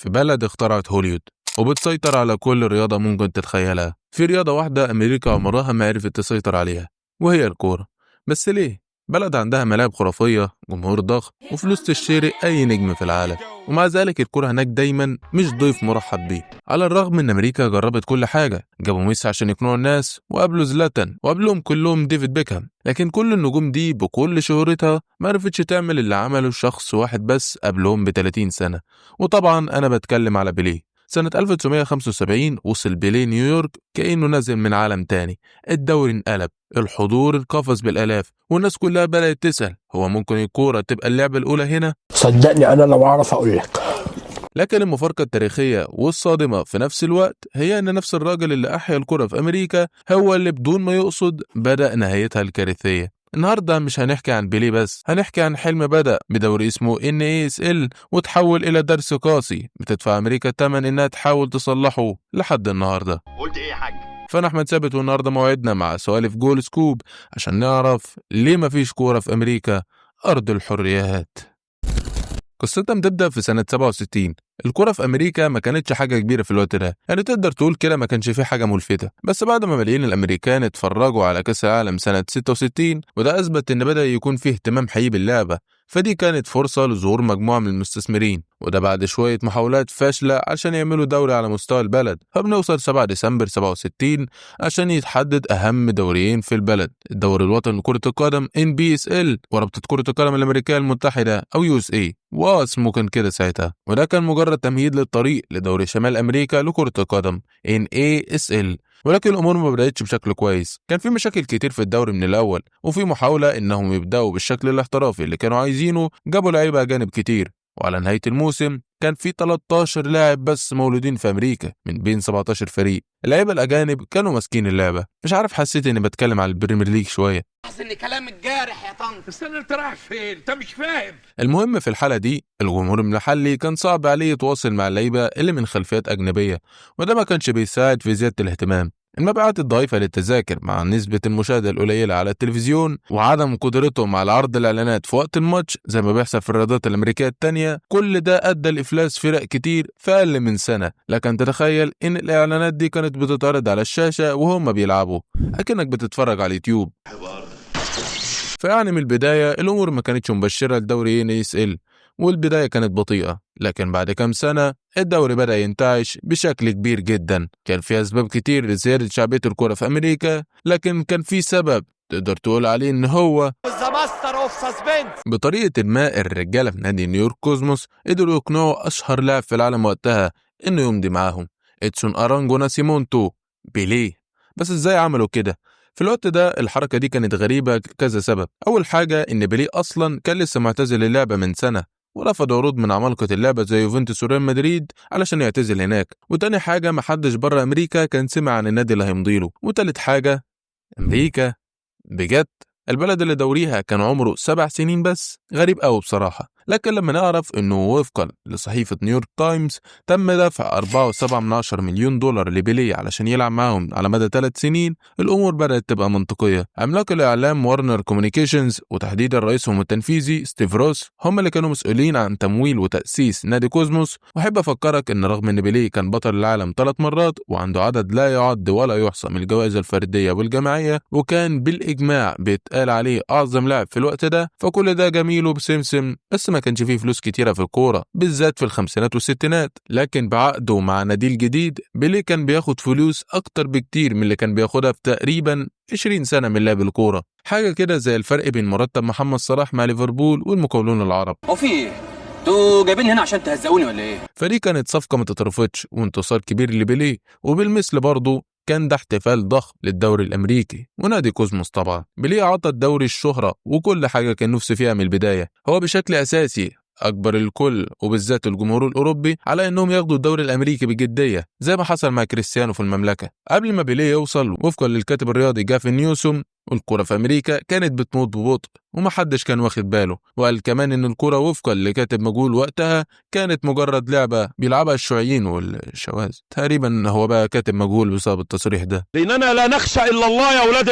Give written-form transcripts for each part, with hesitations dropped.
في بلد اخترعت هوليود وبتسيطر على كل رياضة ممكن تتخيلها. في رياضة واحدة أمريكا عمرها ما عرفت تسيطر عليها، وهي الكورة. بس ليه؟ بلد عندها ملاعب خرافية، جمهور ضخم، وفلوس تشتري أي نجم في العالم، ومع ذلك الكورة هناك دايما مش ضيف مرحب بيه. على الرغم ان امريكا جربت كل حاجة، جابوا ميسي عشان يقنعوا الناس، وقابلوا زلاتان، وقبلهم كلهم ديفيد بيكهام، لكن كل النجوم دي بكل شهرتها ما عرفتش تعمل اللي عمله شخص واحد بس قبلهم ب30 سنة. وطبعا انا بتكلم على بيليه. سنة 1975 وصل بيليه نيويورك كأنه نازل من عالم تاني. الدوري انقلب، الحضور انقفز بالآلاف، والناس كلها بدأت تسأل هو ممكن الكورة تبقى اللعبة الأولى هنا؟ صدقني أنا لو أعرف أقول لك. لكن المفارقة التاريخية والصادمة في نفس الوقت هي أن نفس الراجل اللي أحيا الكرة في أمريكا هو اللي بدون ما يقصد بدأ نهايتها الكارثية. النهاردة مش هنحكي عن بيليه بس، هنحكي عن حلم بدأ بدوري اسمه NASL وتحول إلى درس قاسي بتدفع أمريكا الثمن إنها تحاول تصلحه لحد النهاردة. قلت إيه يا حاج؟ فأنا أحمد ثابت، والنهاردة موعدنا مع سوالف جول سكوب عشان نعرف ليه مفيش كورة في أمريكا، أرض الحريات. قصتها بتبدأ في سنة 67. الكرة في أمريكا ما كانتش حاجة كبيرة في الوقت ده، يعني تقدر تقول كده ما كانش فيه حاجة ملفتة. بس بعد ما ملايين الأمريكان اتفرجوا على كأس العالم سنة 66 وده أثبت إن بدأ يكون فيه اهتمام حقيقي باللعبة، فدي كانت فرصة لظهور مجموعة من المستثمرين، وده بعد شوية محاولات فاشلة عشان يعملوا دوري على مستوى البلد. فبنوصل 7 ديسمبر 67 عشان يتحدد أهم دوريين في البلد: الدوري الوطني لكرة القدم NBSL ورابطة كرة القدم الأمريكية المتحدة أو USA، واسمه كان كده ساعتها. وده كان مجرد تمهيد للطريق لدوري شمال أمريكا لكرة القدم NASL. ولكن الأمور ما بدأتش بشكل كويس، كان في مشاكل كتير في الدوري من الأول، وفي محاولة إنهم يبدأوا بالشكل الاحترافي اللي كانوا عايزينه. جابوا لعيبة أجانب كتير، وعلى نهاية الموسم كان في 13 لاعب بس مولودين في أمريكا من بين 17 فريق. اللعيبة الأجانب كانوا ماسكين اللعبة. مش عارف، حسيت إني بتكلم على البريمير ليج شوية. حاسس ان كلامك جارح يا طنط. استنى، انت رايح فين؟ انت مش فاهم. المهم في الحالة دي الجمهور المحلي كان صعب عليه يتواصل مع اللعيبة اللي من خلفيات أجنبية، وده ما كانش بيساعد في زيادة الاهتمام. المبيعات الضعيفة للتذاكر مع نسبة المشاهدة القليلة على التلفزيون وعدم قدرتهم على عرض الإعلانات في وقت الماتش زي ما بيحصل في الرياضات الأمريكية التانية، كل ده أدى لإفلاس فرق كتير في أقل من سنة. لكن تتخيل إن الإعلانات دي كانت بتتعرض على الشاشة وهم بيلعبوا، أكنك بتتفرج على اليوتيوب. فيعني من البداية الأمور ما كانتش مبشرة لدوري NASL، والبداية كانت بطيئة. لكن بعد كام سنة الدوري بدأ ينتعش بشكل كبير جدا. كان في أسباب كتير لزيادة شعبية الكرة في أمريكا، لكن كان في سبب تقدر تقول عليه إن هو بطريقة ما الرجالة في نادي نيويورك كوزموس قدروا يقنعوا أشهر لاعب في العالم وقتها إنه يمضي معاهم، إدسون أرانجو ناسيمونتو، بيليه. بس إزاي عملوا كده؟ في الوقت ده الحركة دي كانت غريبة لكذا سبب. أول حاجة إن بيليه أصلا كان لسه معتزل اللعبة من سنة، ورفض عروض من عمالقة اللعبة زي يوفنتوس وريال مدريد علشان يعتزل هناك. وتاني حاجة محدش بره أمريكا كان سمع عن النادي اللي هيمضيله. وتالت حاجة أمريكا بجد البلد اللي دوريها كان عمره 7 سنين بس، غريب قوي بصراحة. لكن لما نعرف انه وفقا لصحيفة نيويورك تايمز تم دفع 4.7 مليون دولار لبيليه علشان يلعب معهم على مدى 3 سنين، الامور بدأت تبقى منطقية. عملاق الاعلام وارنر كوميونيكيشنز وتحديدا رئيسهم التنفيذي ستيف روس هم اللي كانوا مسؤولين عن تمويل وتأسيس نادي كوزموس. واحب افكرك ان رغم ان بيليه كان بطل العالم 3 مرات وعنده عدد لا يعد ولا يحصى من الجوائز الفردية والجماعية، وكان بالاجماع بيتقال عليه اعظم لاعب في الوقت ده، فكل ده جميل وبسمسم. بس ما كانش فيه فلوس كتيرة في الكورة بالذات في الخمسينات والستينات. لكن بعقده مع نادي الجديد بيليه كان بياخد فلوس اكتر بكتير من اللي كان بياخدها في تقريبا 20 سنة من لعب الكورة. حاجة كده زي الفرق بين مرتب محمد صلاح مع ليفربول والمقاولون العرب. وفي ايه؟ انتوا جايبين هنا عشان تهزقوني ولا ايه؟ فدي كانت صفقة ما تترفضش وانتصار كبير لبيليه. وبالمثل برضه كان ده احتفال ضخم للدوري الأمريكي ونادي كوزموس. طبعا بيليه عطى الدوري الشهرة وكل حاجة كان نفسه فيها من البداية. هو بشكل أساسي أكبر الكل وبالذات الجمهور الأوروبي على أنهم ياخدوا الدوري الأمريكي بجدية زي ما حصل مع كريستيانو في المملكة. قبل ما بيليه يوصل، وفقا للكاتب الرياضي جافن نيوسوم، والكرة في أمريكا كانت بتموت ببطء ومحدش كان واخد باله. وقال كمان إن الكرة وفقا لكاتب مجهول وقتها كانت مجرد لعبة بيلعبها الشيوعيين والشواذ. تقريبا هو بقى كاتب مجهول بسبب التصريح ده، لأننا لا نخشى إلا الله يا أولاد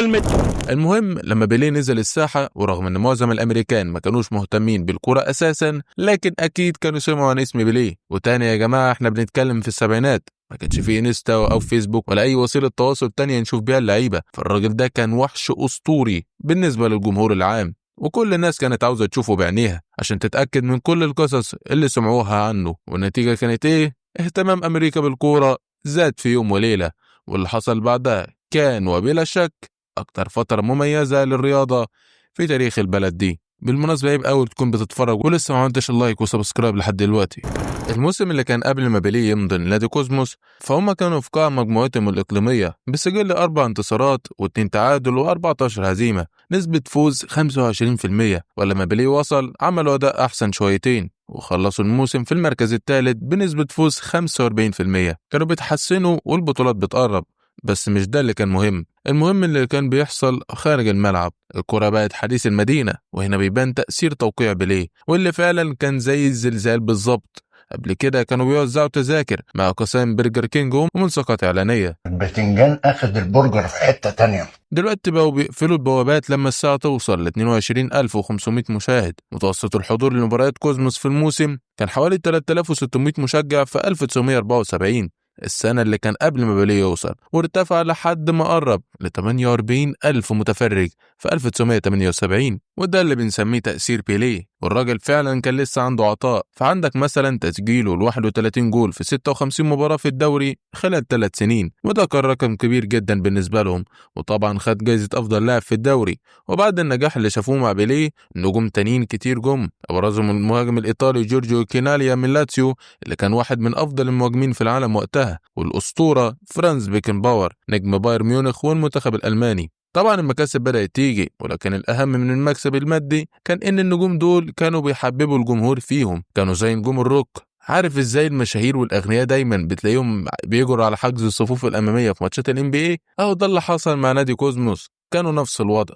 المهم لما بيليه نزل الساحة، ورغم ان معظم الامريكان ما كانوش مهتمين بالكرة اساسا، لكن اكيد كانوا سمعوا عن اسم بيليه. وتاني يا جماعة احنا بنتكلم في السبعينات، ما كانش فيه انستا او فيسبوك ولا اي وسيلة تواصل تانية نشوف بيها اللعيبة، فالراجل ده كان وحش اسطوري بالنسبة للجمهور العام، وكل الناس كانت عاوزة تشوفه بعينيها عشان تتأكد من كل القصص اللي سمعوها عنه. والنتيجة كانت ايه؟ اهتمام امريكا بالكورة زاد في يوم وليلة، واللي حصل بعدها كان وبلا شك أكتر فترة مميزة للرياضة في تاريخ البلد دي. بالمناسبة عيب أوي تكون بتتفرج ولسه ما عملتش اللايك وسبسكرايب لحد دلوقتي. الموسم اللي كان قبل ما بيليه يمضي لنادي كوزموس، فهم كانوا في قاع مجموعتهم الإقليمية بسجل 4 انتصارات و2 تعادل و14 هزيمة، نسبة فوز 25%. ولما بيليه وصل عملوا أداء أحسن شويتين وخلصوا الموسم في المركز الثالث بنسبة فوز 45%. كانوا بيتحسنوا والبطولات بتقرب، بس مش ده اللي كان مهم. المهم اللي كان بيحصل خارج الملعب. الكرة بقت حديث المدينة، وهنا بيبان تأثير توقيع بيليه، واللي فعلا كان زي الزلزال بالظبط. قبل كده كانوا بيوزعوا تذاكر مع قسام برجر كينج وملصقات إعلانية. البتنجان اخد البرجر في حتة تانية. دلوقتي بقوا بيقفلوا البوابات لما الساعة توصل ل 22,500 مشاهد. متوسط الحضور لمباريات كوزموس في الموسم كان حوالي 3600 مشجع في 1974، السنة اللي كان قبل ما بيليه يوصل، وارتفع لحد ما قرب ل 48,000 متفرج في 1978. وده اللي بنسميه تأثير بيليه، والراجل فعلا كان لسه عنده عطاء. فعندك مثلا تسجيله ال 31 جول في 56 مباراة في الدوري خلال 3 سنين، وده كان رقم كبير جدا بالنسبة لهم. وطبعا خد جايزة أفضل لاعب في الدوري. وبعد النجاح اللي شافوه مع بيليه، نجوم تانيين كتير جم، أبرزهم المهاجم الإيطالي جورجيو كيناليا من لاتسيو اللي كان واحد من أفضل المهاجمين في العالم وقتها، والأسطورة فرانز بيكنباور نجم بايرن ميونخ والمنتخب الألماني. طبعا المكاسب بدأت تيجي، ولكن الأهم من المكسب المادي كان إن النجوم دول كانوا بيحببوا الجمهور فيهم. كانوا زي نجوم الروك. عارف ازاي المشاهير والأغنياء دايما بتلاقيهم بيجروا على حجز الصفوف الأمامية في ماتشات NBA؟ أهو ده اللي حصل مع نادي كوزموس، كانوا نفس الوضع.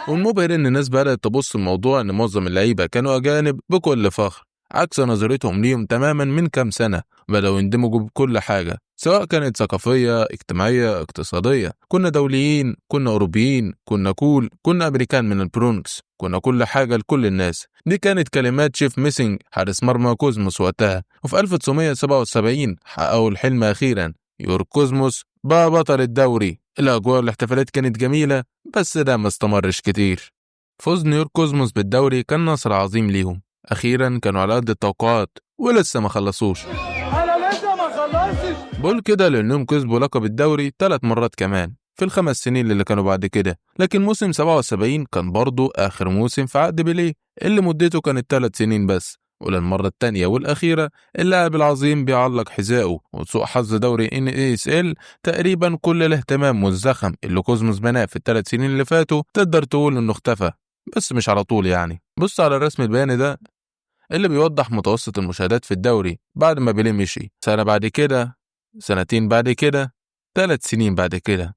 والمبهر إن الناس بدأت تبص الموضوع إن معظم اللعيبة كانوا أجانب بكل فخر، عكس نظرتهم ليهم تماما من كام سنة. بدأوا يندمجوا بكل حاجة، سواء كانت ثقافية، اجتماعية، اقتصادية. كنا دوليين، كنا أوروبيين، كنا كول، كنا أمريكان من البرونكس، كنا كل حاجة لكل الناس. دي كانت كلمات شيف ميسينج حارس مرمى كوزموس وقتها. وفي 1977 حققوا الحلم أخيرا، يورك كوزموس بقى بطل الدوري. الأجواء والاحتفالات كانت جميلة، بس ده ما استمرش كتير. فوز نيويورك كوزموس بالدوري كان نصر عظيم ليهم. أخيرا كانوا على قد التوقعات ولسه ما خلصوش. بقول كده لأنهم كسبوا لقب الدوري 3 مرات كمان في ال5 سنين اللي كانوا بعد كده. لكن موسم 77 كان برضو آخر موسم في عقد بيليه اللي مدته كانت 3 سنين بس. وللمرة التانية والأخيرة اللاعب العظيم بيعلق حذائه. وسوء حظ دوري NASL تقريبا كل الاهتمام والزخم اللي كوزموس بناه في ال3 سنين اللي فاتوا تقدر تقول إنه اختفى، بس مش على طول يعني. بص على الرسم البياني ده اللي بيوضح متوسط المشاهدات في الدوري بعد ما بيليه مشي، سنة بعد كده، سنتين بعد كده، 3 سنين بعد كده.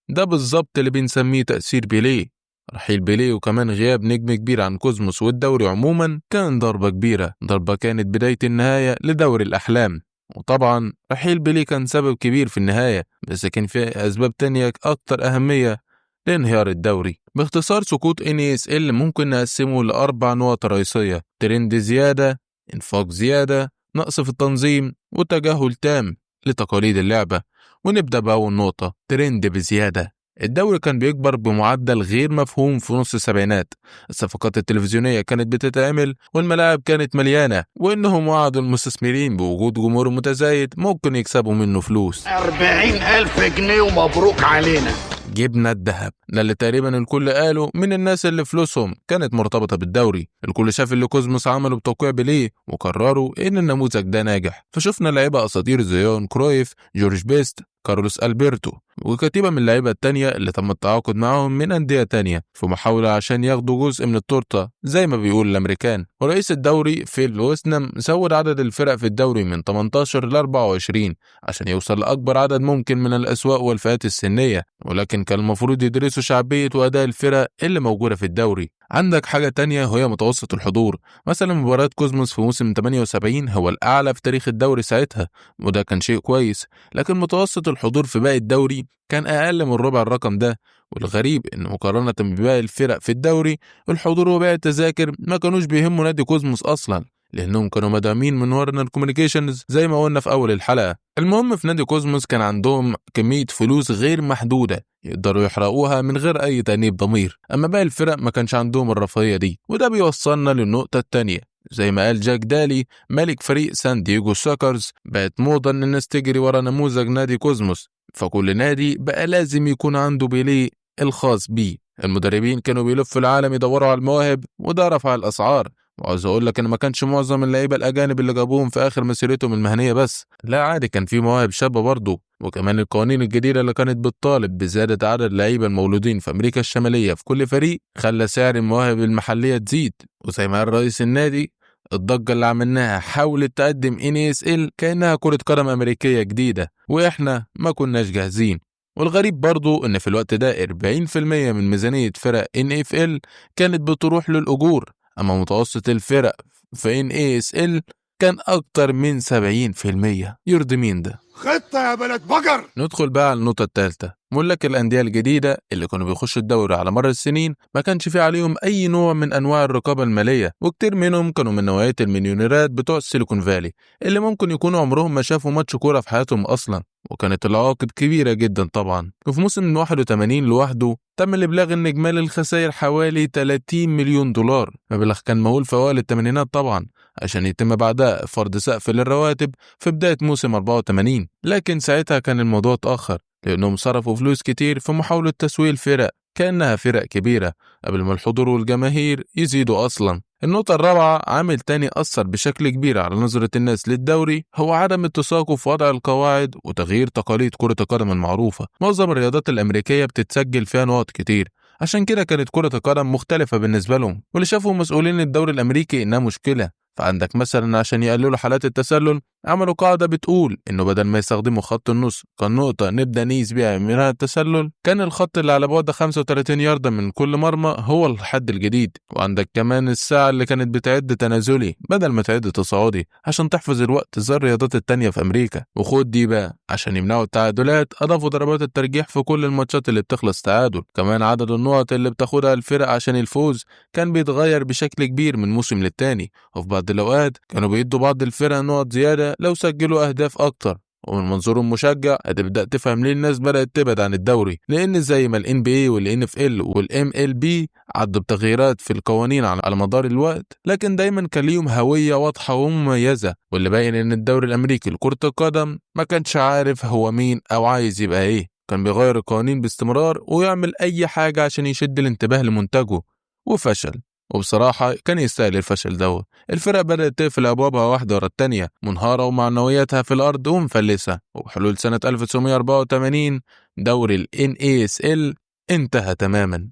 ده بالظبط اللي بنسميه تأثير بيليه. رحيل بيليه وكمان غياب نجم كبير عن كوزموس والدوري عموما كان ضربة كبيرة، ضربة كانت بداية النهاية لدوري الأحلام. وطبعا رحيل بيليه كان سبب كبير في النهاية، بس كان في أسباب تانية أكتر أهمية لانهيار الدوري. باختصار سقوط NASL ممكن نقسمه ل4 نقط رئيسية: ترند زيادة، انفاق زيادة، نقص في التنظيم، وتجاهل تام لتقاليد اللعبة. ونبدأ بأول نقطة، ترند بزيادة. الدوري كان بيكبر بمعدل غير مفهوم في نص السبعينات. الصفقات التلفزيونية كانت بتتعمل والملاعب كانت مليانة، وإنهم وعدوا المستثمرين بوجود جمهور متزايد ممكن يكسبوا منه فلوس. 40,000 جنيه ومبروك علينا. جبنا الذهب، ده اللي تقريبا الكل قاله من الناس اللي فلوسهم كانت مرتبطة بالدوري. الكل شاف اللي كوزموس عمله بتوقيع بيليه وقرروا ان النموذج ده ناجح، فشفنا لعيبة اساطير زي يوهان كرويف، جورج بيست، كارلوس ألبرتو، وكتيبة من اللعيبة التانية اللي تم التعاقد معاهم من أندية تانية في محاولة عشان ياخدوا جزء من التورتة زي ما بيقول الأمريكان. ورئيس الدوري فيل ويسنام زود عدد الفرق في الدوري من 18 ل 24 عشان يوصل لأكبر عدد ممكن من الأسواق والفئات السنية، ولكن كان المفروض يدرسوا شعبية وأداء الفرق اللي موجودة في الدوري. عندك حاجة تانية وهي متوسط الحضور، مثلا مباراة كوزموس في موسم 78 هو الأعلى في تاريخ الدوري ساعتها، وده كان شيء كويس، لكن متوسط الحضور في باقي الدوري كان أقل من ربع الرقم ده. والغريب إن مقارنة بباقي الفرق في الدوري الحضور وباقي التذاكر ما كانوش بيهموا نادي كوزموس أصلا، لأنهم كانوا مدعومين من وارنر كوميونيكيشنز زي ما قلنا في أول الحلقة. المهم في نادي كوزموس كان عندهم كمية فلوس غير محدودة يقدروا يحرقوها من غير أي تأنيب ضمير، أما باقي الفرق ما كانش عندهم الرفاهية دي. وده بيوصلنا للنقطة التانية، زي ما قال جاك دالي مالك فريق سان دييغو ساكرز، بقت موضة إن الناس تجري ورا نموذج نادي كوزموس، فكل نادي بقى لازم يكون عنده بيليه الخاص بيه. المدربين كانوا بيلفوا العالم يدوروا على المواهب، وده رفع الأسعار. وعاوز اقول لك ان ما كانش معظم اللعيبه الاجانب اللي جابوهم في اخر مسيرتهم المهنيه بس، لا عادي كان في مواهب شابه برضه. وكمان القوانين الجديده اللي كانت بتطالب بزياده عدد اللعيبه المولودين في امريكا الشماليه في كل فريق خلى سعر المواهب المحليه تزيد. وزي ما قال رئيس النادي، الضجه اللي عملناها حاولت تقدم NASL كانها كره قدم امريكيه جديده، واحنا ما كناش جاهزين. والغريب برضو ان في الوقت ده 40% من ميزانيه فرق NFL كانت بتروح للاجور، أما متوسط الفرق في NASL كان أكتر من 70%. يرضي مين ده؟ خطة يا بلد بقر. ندخل بقى على النقطة الثالثة، ملاك الأندية الجديدة اللي كانوا بيخشوا الدوري على مر السنين ما كانش في عليهم أي نوع من أنواع الرقابة المالية، وكتير منهم كانوا من نوعية المليونيرات بتوع السيليكون فالي اللي ممكن يكونوا عمرهم ما شافوا ماتش كورة في حياتهم أصلا، وكانت العواقب كبيرة جدا طبعا. وفي موسم 81 لوحده تم الإبلاغ إن إجمالي الخسائر حوالي 30 مليون دولار، مبلغ كان مهول في أوائل الثمانينات طبعا، عشان يتم بعدها فرض سقف للرواتب في بداية موسم 84. لكن ساعتها كان الموضوع اتأخر، لأنهم صرفوا فلوس كتير في محاولة تسويق الفرق كأنها فرق كبيرة قبل ما الحضور والجماهير يزيدوا أصلا. النقطة الرابعة، عامل تاني أثر بشكل كبير على نظرة الناس للدوري، هو عدم التساقط في وضع القواعد وتغيير تقاليد كرة القدم المعروفة. معظم الرياضات الأمريكية بتتسجل فيها نقط كتير، عشان كده كانت كرة القدم مختلفة بالنسبة لهم، واللي شافوا مسؤولين الدوري الأمريكي إنها مشكلة. فعندك مثلا عشان يقللوا حالات التسلل عملوا قاعدة بتقول إنه بدل ما يستخدموا خط النص كنقطة نبدأ نقيس بيها منها التسلل، كان الخط اللي على بعد 35 ياردة من كل مرمى هو الحد الجديد. وعندك كمان الساعة اللي كانت بتعد تنازلي بدل ما تعد تصاعدي عشان تحفظ الوقت زي الرياضات التانية في أمريكا. وخد دي بقى، عشان يمنعوا التعادلات أضافوا ضربات الترجيح في كل الماتشات اللي بتخلص تعادل. كمان عدد النقط اللي بتاخدها الفرق عشان الفوز كان بيتغير بشكل كبير من موسم للتاني، وفي بعض الأوقات كانوا بيدوا بعض الفرق نقط زيادة لو سجلوا أهداف أكتر. ومن منظور المشجع هتبدأ تفهم ليه الناس بدأت تبعد عن الدوري، لأن زي ما NBA والNFL والMLB عدوا بتغييرات في القوانين على مدار الوقت، لكن دايما كان ليهم هوية واضحة ومميزة، واللي باين إن الدوري الأمريكي لكرة القدم ما كانش عارف هو مين أو عايز يبقى إيه. كان بيغير القوانين باستمرار ويعمل أي حاجة عشان يشد الانتباه لمنتجه، وفشل. وبصراحة كان يستاهل الفشل ده. الفرق بدأت تقفل أبوابها واحدة ورا التانية، منهارة ومعنوياتها في الأرض ومفلسة. وبحلول سنة 1984 دوري ال NASL انتهى تماما.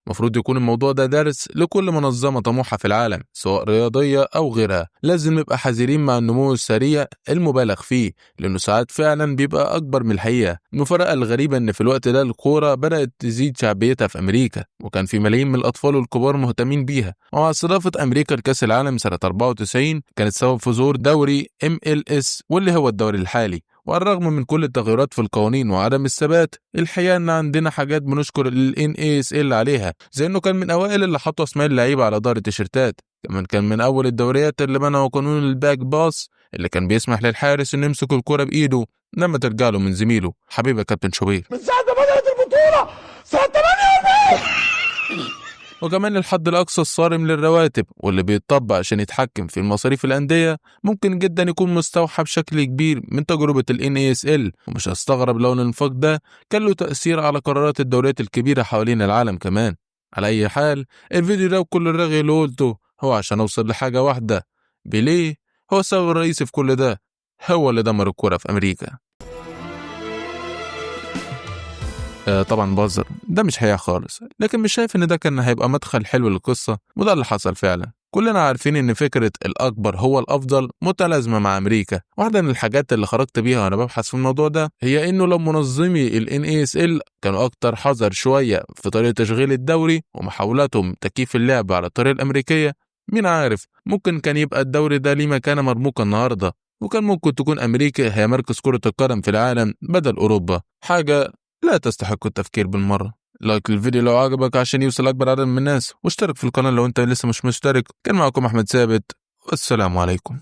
مفروض يكون الموضوع ده درس لكل منظمة طموحة في العالم سواء رياضية أو غيرها. لازم نبقى حذرين مع النمو السريع المبالغ فيه، لأنه ساعات فعلا بيبقى أكبر من الحقيقة. المفارقة الغريبة إن في الوقت ده الكورة بدأت تزيد شعبيتها في أمريكا، وكان في ملايين من الأطفال والكبار مهتمين بيها. ومع استضافة أمريكا لكأس العالم سنة 94 كانت سبب في ظهور دوري MLS واللي هو الدوري الحالي. وعلى الرغم من كل التغيرات في القوانين وعدم الثبات، الحقيقة ان عندنا حاجات بنشكر ال NASL عليها، زي انه كان من اوائل اللي حطوا اسماء اللعيبة على ظهر التيشيرتات. كمان كان من اول الدوريات اللي منعوا قانون الباك باس اللي كان بيسمح للحارس انه يمسك الكرة بايده لما ترجع له من زميله. حبيبي يا كابتن شوبير، من ساعة ما بدأت البطولة سنة 48 وكمان الحد الأقصى الصارم للرواتب واللي بيتطبق عشان يتحكم في المصاريف الأندية ممكن جدا يكون مستوحى بشكل كبير من تجربة ال NASL، ومش هستغرب لو الانفاق ده كان له تأثير على قرارات الدوريات الكبيرة حوالين العالم كمان. على أي حال الفيديو ده وكل الرغي اللي قلته هو عشان أوصل لحاجة واحدة: بيليه هو السبب الرئيسي في كل ده، هو اللي دمر الكرة في أمريكا. طبعا بهزر، ده مش حقيقة خالص، لكن مش شايف ان ده كان هيبقى مدخل حلو للقصة، وده اللي حصل فعلا. كلنا عارفين ان فكرة الأكبر هو الأفضل متلازمة مع أمريكا. واحدة من الحاجات اللي خرجت بيها وأنا ببحث في الموضوع ده هي إنه لو منظمي ال NASL كانوا أكتر حذر شوية في طريقة تشغيل الدوري ومحاولاتهم تكييف اللعب على الطريقة الأمريكية، مين عارف ممكن كان يبقى الدوري ده ليه مكانة مرموقة النهاردة، وكان ممكن تكون أمريكا هي مركز كرة القدم في العالم بدل أوروبا، حاجة لا تستحق التفكير بالمرة. لايك للفيديو لو عجبك عشان يوصل أكبر عدد من الناس، واشترك في القناة لو أنت لسه مش مشترك. كان معكم أحمد ثابت، والسلام عليكم.